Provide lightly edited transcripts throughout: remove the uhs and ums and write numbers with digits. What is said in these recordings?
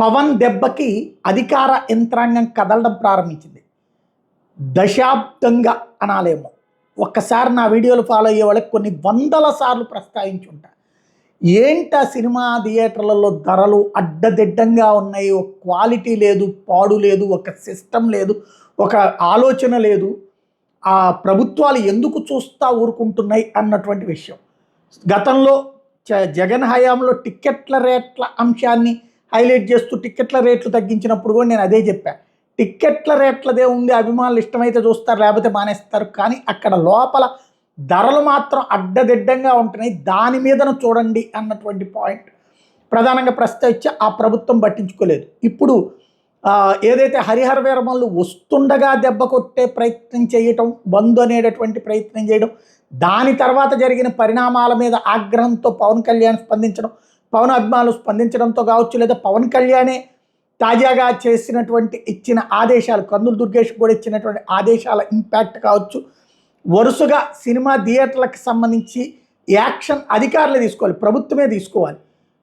పవన్ దెబ్బకి అధికార యంత్రాంగం కదలడం ప్రారంభించింది. దశాబ్దంగా అనాలేమో. ఒక్కసారి నా వీడియోలు ఫాలో అయ్యే వాళ్ళకి కొన్ని వందల సార్లు ప్రస్తావించి ఉంటా. ఏంటా సినిమా థియేటర్లలో ధరలు అడ్డదిడ్డంగా ఉన్నాయి, ఒక క్వాలిటీ లేదు, పాడు లేదు, ఒక సిస్టమ్ లేదు, ఒక ఆలోచన లేదు. ఆ ప్రభుత్వాలు ఎందుకు చూస్తా ఊరుకుంటున్నాయి అన్నటువంటి విషయం. గతంలో జగన్ హయాంలో టిక్కెట్ల రేట్ల అంశాన్ని హైలైట్ చేస్తూ టిక్కెట్ల రేట్లు తగ్గించినప్పుడు కూడా నేను అదే చెప్పాను. టిక్కెట్ల రేట్లదే ఉంది, అభిమానులు ఇష్టమైతే చూస్తారు, లేకపోతే మానేస్తారు. కానీ అక్కడ లోపల ధరలు మాత్రం అడ్డదిడ్డంగా ఉంటున్నాయి, దాని మీదను చూడండి అన్నటువంటి పాయింట్ ప్రధానంగా ప్రస్తావించి ఆ ప్రభుత్వం పట్టించుకోలేదు. ఇప్పుడు ఏదైతే హరిహర వీరమల్లు వస్తుండగా దెబ్బ కొట్టే ప్రయత్నం చేయటం, బంద్ అనేటటువంటి ప్రయత్నం చేయడం, దాని తర్వాత జరిగిన పరిణామాల మీద ఆగ్రహంతో పవన్ కళ్యాణ్ స్పందించడం, పవన్ అభిమానులు స్పందించడంతో కావచ్చు, లేదా పవన్ కళ్యాణే తాజాగా చేసినటువంటి ఇచ్చిన ఆదేశాలు, కందులు దుర్గేష్ కూడా ఇచ్చినటువంటి ఆదేశాల ఇంపాక్ట్ కావచ్చు, వరుసగా సినిమా థియేటర్లకు సంబంధించి యాక్షన్ అధికారులే తీసుకోవాలి, ప్రభుత్వమే తీసుకోవాలి,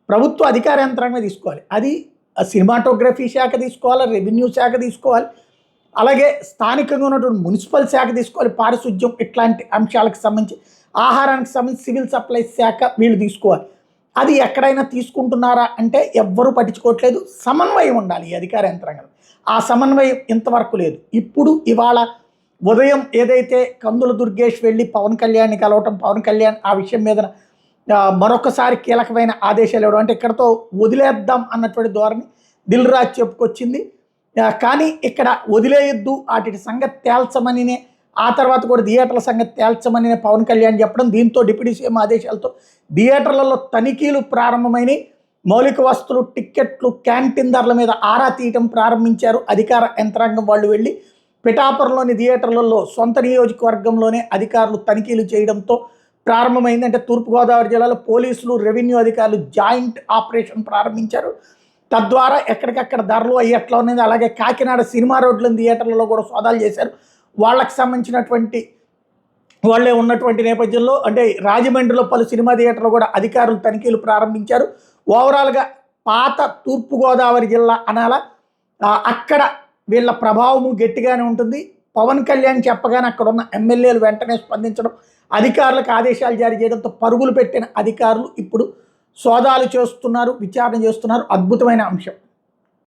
ప్రభుత్వ అధికార యంత్రాంగమే తీసుకోవాలి. అది సినిమాటోగ్రఫీ శాఖ తీసుకోవాలి, రెవెన్యూ శాఖ తీసుకోవాలి, అలాగే స్థానికంగా ఉన్నటువంటి మున్సిపల్ శాఖ తీసుకోవాలి, పారిశుద్ధ్యం ఇట్లాంటి అంశాలకు సంబంధించి, ఆహారానికి సంబంధించి సివిల్ సప్లైస్ శాఖ వీళ్ళు తీసుకోవాలి. అది ఎక్కడైనా తీసుకుంటున్నారా అంటే ఎవ్వరూ పట్టించుకోవట్లేదు. సమన్వయం ఉండాలి ఈ అధికార యంత్రాంగం. ఆ సమన్వయం ఇంతవరకు లేదు. ఇప్పుడు ఇవాళ ఉదయం ఏదైతే కందుల దుర్గేష్ వెళ్ళి పవన్ కళ్యాణ్ని కలవటం, పవన్ కళ్యాణ్ ఆ విషయం మీద మరొకసారి కీలకమైన ఆదేశాలు ఇవ్వడం, అంటే ఇక్కడతో వదిలేద్దాం అన్నటువంటి ధోరణి దిల్ రాజు చెప్పుకొచ్చింది. కానీ ఇక్కడ వదిలేయొద్దు, వాటి సంగతి తేల్చమనినే, ఆ తర్వాత కూడా థియేటర్ల సంగతి తేల్చమని పవన్ కళ్యాణ్ చెప్పడం, దీంతో డిప్యూటీ సీఎం ఆదేశాలతో థియేటర్లలో తనిఖీలు ప్రారంభమైనవి. మౌలిక వస్తువులు, టిక్కెట్లు, క్యాంటీన్ ధరల మీద ఆరా తీయటం ప్రారంభించారు అధికార యంత్రాంగం వాళ్ళు. వెళ్ళి పిఠాపురంలోని థియేటర్లలో సొంత నియోజకవర్గంలోనే అధికారులు తనిఖీలు చేయడంతో ప్రారంభమైంది. అంటే తూర్పుగోదావరి జిల్లాలో పోలీసులు, రెవెన్యూ అధికారులు జాయింట్ ఆపరేషన్ ప్రారంభించారు. తద్వారా ఎక్కడికక్కడ ధరలు అవి ఎట్లా ఉన్నది. అలాగే కాకినాడ సినిమా రోడ్ల థియేటర్లలో కూడా సోదాలు చేశారు. వాళ్ళకి సంబంధించినటువంటి వాళ్ళే ఉన్నటువంటి నేపథ్యంలో, అంటే రాజమండ్రిలో పలు సినిమా థియేటర్లు కూడా అధికారులు తనిఖీలు ప్రారంభించారు. ఓవరాల్గా పాత తూర్పుగోదావరి జిల్లా అనాలా, అక్కడ వీళ్ళ ప్రభావము గట్టిగానే ఉంటుంది. పవన్ కళ్యాణ్ చెప్పగానే అక్కడ ఉన్న ఎమ్మెల్యేలు వెంటనే స్పందించడం, అధికారులకు ఆదేశాలు జారీ చేయడంతో పరుగులు పెట్టిన అధికారులు ఇప్పుడు సోదాలు చేస్తున్నారు, విచారణ చేస్తున్నారు. అద్భుతమైన అంశం.